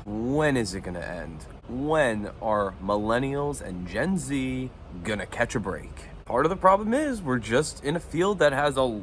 When is it gonna end? When are millennials and Gen Z gonna catch a break? Part of the problem is we're just in a field that has a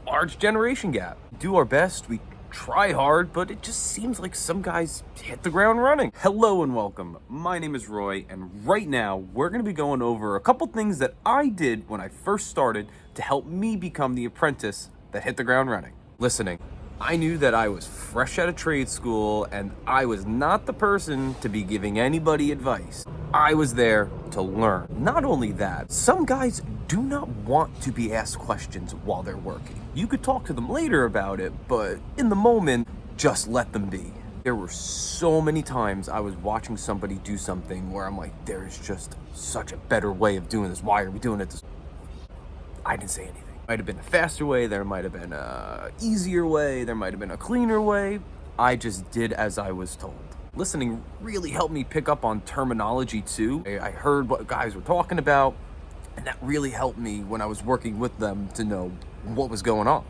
large generation gap. Do our best, we try hard, but it just seems like some guys hit the ground running. Hello and welcome. My name is Roy, and right now we're gonna be going over a couple things that I did when I first started to help me become the apprentice that hit the ground running. Listening. I knew that I was fresh out of trade school and I was not the person to be giving anybody advice. I was there to learn. Not only that, some guys do not want to be asked questions while they're working. You could talk to them later about it, but in the moment, just let them be. There were so many times I was watching somebody do something where I'm like, there is just such a better way of doing this. Why are we doing it this way? I didn't say anything. Might have been a faster way, there might have been a easier way, there might have been a cleaner way. I just did as I was told. Listening really helped me pick up on terminology too. I heard what guys were talking about, and that really helped me when I was working with them to know what was going on.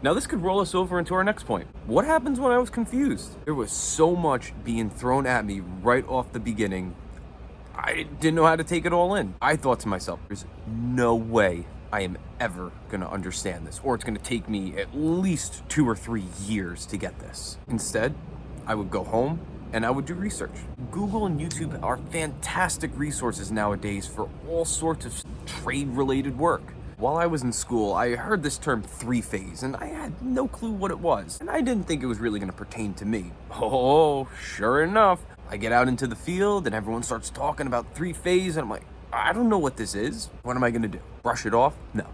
Now this could roll us over into our next point. What happens when I was confused? There was so much being thrown at me right off the beginning. I didn't know how to take it all in. I thought to myself, there's no way I am ever gonna understand this, or it's gonna take me at least 2 or 3 years to get this. Instead, I would go home and I would do research. Google and YouTube are fantastic resources nowadays for all sorts of trade-related work. While I was in school, I heard this term three-phase, and I had no clue what it was, and I didn't think it was really gonna pertain to me. Oh, sure enough, I get out into the field and everyone starts talking about three-phase, and I'm like, I don't know what this is. What am I gonna do? Brush it off? No.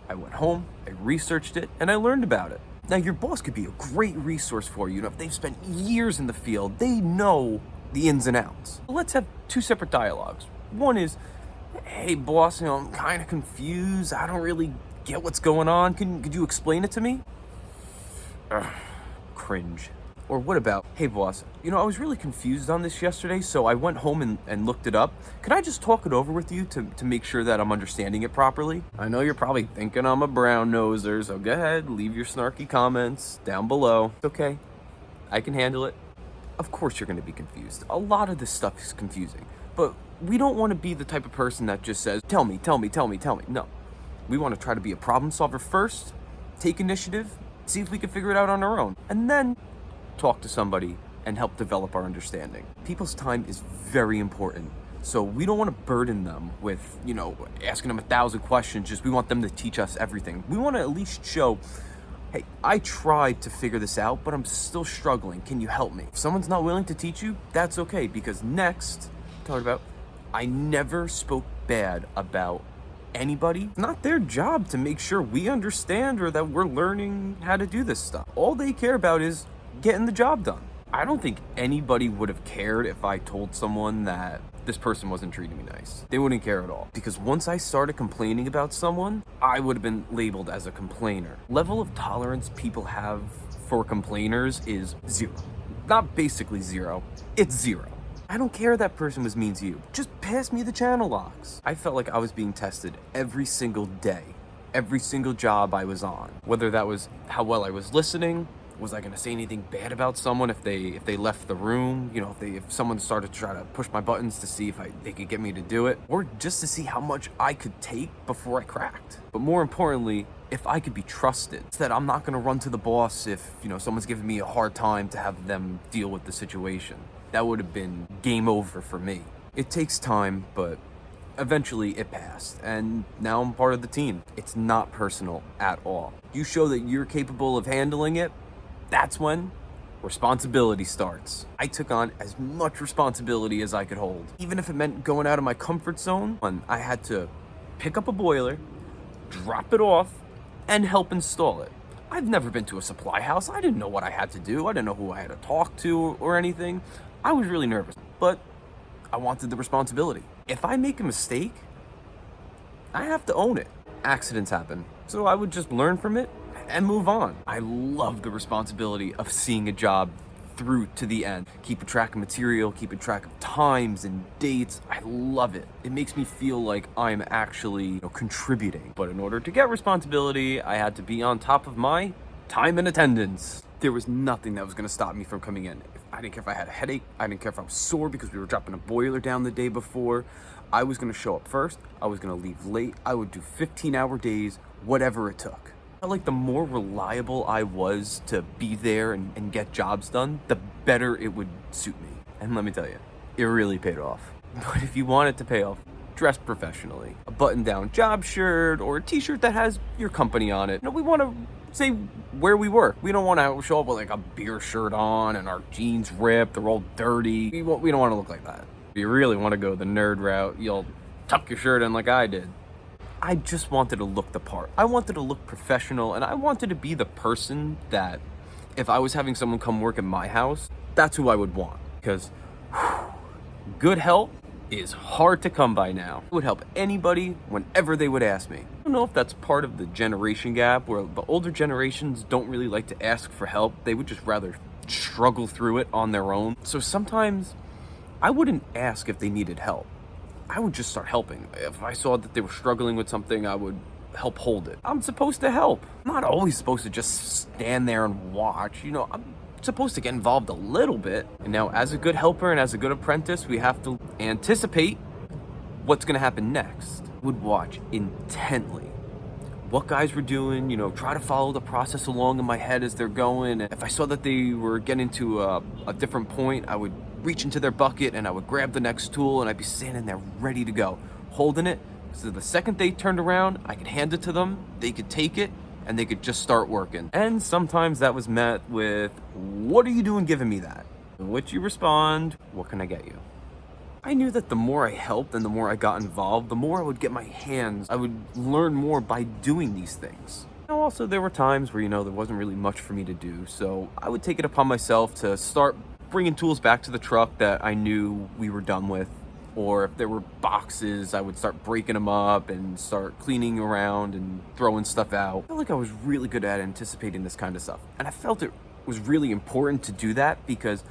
I went home, I researched it, and I learned about it. Now, your boss could be a great resource for you. If they've spent years in the field, they know the ins and outs. Let's have two separate dialogues. One is, hey boss, I'm kind of confused. I don't really get what's going on. Could you explain it to me? Cringe. Or what about, hey boss, I was really confused on this yesterday, so I went home and looked it up. Could I just talk it over with you to make sure that I'm understanding it properly? I know you're probably thinking I'm a brown noser, so go ahead, leave your snarky comments down below. It's okay, I can handle it. Of course you're gonna be confused. A lot of this stuff is confusing, but we don't wanna be the type of person that just says, tell me. No, we wanna try to be a problem solver first, take initiative, see if we can figure it out on our own, and then talk to somebody and help develop our understanding. People's time is very important, so we don't want to burden them with, asking them 1,000 questions. Just we want them to teach us everything. We want to at least show, hey, I tried to figure this out, but I'm still struggling. Can you help me? If someone's not willing to teach you, that's okay, because next, talk about, I never spoke bad about anybody. It's not their job to make sure we understand or that we're learning how to do this stuff. All they care about is getting the job done. I don't think anybody would have cared if I told someone that this person wasn't treating me nice. They wouldn't care at all. Because once I started complaining about someone, I would have been labeled as a complainer. Level of tolerance people have for complainers is zero. Not basically zero, it's zero. I don't care that person was mean to you. Just pass me the channel locks. I felt like I was being tested every single day, every single job I was on. Whether that was how well I was listening, was I gonna say anything bad about someone if they left the room? If someone started to try to push my buttons to see if they could get me to do it, or just to see how much I could take before I cracked. But more importantly, if I could be trusted, so that I'm not gonna run to the boss if someone's giving me a hard time to have them deal with the situation. That would have been game over for me. It takes time, but eventually it passed, and now I'm part of the team. It's not personal at all. You show that you're capable of handling it, that's when responsibility starts. I took on as much responsibility as I could hold. Even if it meant going out of my comfort zone, when I had to pick up a boiler, drop it off, and help install it. I've never been to a supply house. I didn't know what I had to do. I didn't know who I had to talk to or anything. I was really nervous, but I wanted the responsibility. If I make a mistake, I have to own it. Accidents happen, so I would just learn from it and move on. I love the responsibility of seeing a job through to the end. Keeping track of material, keeping track of times and dates. I love it. It makes me feel like I'm actually contributing. But in order to get responsibility, I had to be on top of my time and attendance. There was nothing that was gonna stop me from coming in. If I didn't care if I had a headache. I didn't care if I was sore because we were dropping a boiler down the day before. I was gonna show up first. I was gonna leave late. I would do 15-hour days, whatever it took. I felt like the more reliable I was to be there and get jobs done, the better it would suit me. And let me tell you, it really paid off. But if you want it to pay off, dress professionally. A button-down job shirt or a t-shirt that has your company on it. We want to say where we work. We don't want to show up with like a beer shirt on and our jeans ripped, they're all dirty. We don't want to look like that. If you really want to go the nerd route, you'll tuck your shirt in like I did. I just wanted to look the part. I wanted to look professional, and I wanted to be the person that if I was having someone come work at my house, that's who I would want. Because good help is hard to come by now. It would help anybody whenever they would ask me. I don't know if that's part of the generation gap where the older generations don't really like to ask for help. They would just rather struggle through it on their own. So sometimes I wouldn't ask if they needed help. I would just start helping. If I saw that they were struggling with something, I would help hold it. I'm supposed to help. I'm not always supposed to just stand there and watch. I'm supposed to get involved a little bit. And now, as a good helper and as a good apprentice, we have to anticipate what's gonna happen next. I would watch intently what guys were doing, try to follow the process along in my head as they're going. If I saw that they were getting to a different point, I would reach into their bucket and I would grab the next tool and I'd be standing there ready to go, holding it. So the second they turned around, I could hand it to them, they could take it, and they could just start working. And sometimes that was met with, "What are you doing giving me that?" To which you respond, "What can I get you?" I knew that the more I helped and the more I got involved, the more I would get my hands. I would learn more by doing these things. Also, there were times where, there wasn't really much for me to do, so I would take it upon myself to start bringing tools back to the truck that I knew we were done with. Or if there were boxes, I would start breaking them up and start cleaning around and throwing stuff out. I felt like I was really good at anticipating this kind of stuff. And I felt it was really important to do that because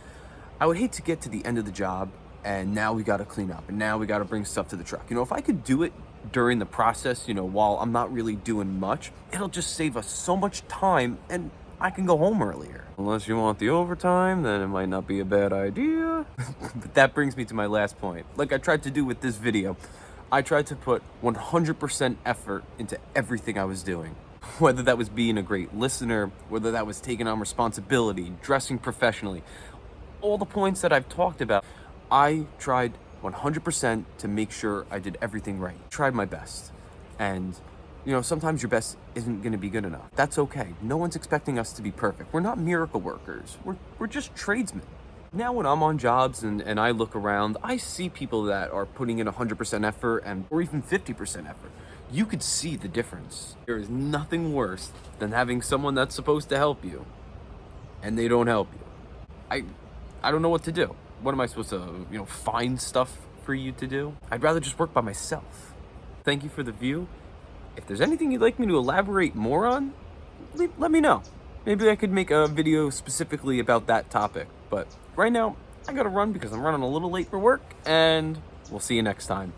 I would hate to get to the end of the job and now we got to clean up and now we got to bring stuff to the truck. If I could do it during the process, while I'm not really doing much, it'll just save us so much time and I can go home earlier. Unless you want the overtime, then it might not be a bad idea. But that brings me to my last point. Like I tried to do with this video, I tried to put 100% effort into everything I was doing. Whether that was being a great listener, whether that was taking on responsibility, dressing professionally, all the points that I've talked about, I tried 100% to make sure I did everything right. Tried my best. And sometimes your best isn't going to be good enough. That's okay. No one's expecting us to be perfect. We're not miracle workers. We're just tradesmen. Now when I'm on jobs and I look around, I see people that are putting in 100% effort or even 50% effort. You could see the difference. There is nothing worse than having someone that's supposed to help you and they don't help you. I don't know what to do. What am I supposed to, find stuff for you to do? I'd rather just work by myself. Thank you for the view. If there's anything you'd like me to elaborate more on, let me know. Maybe I could make a video specifically about that topic. But right now, I gotta run because I'm running a little late for work, and we'll see you next time.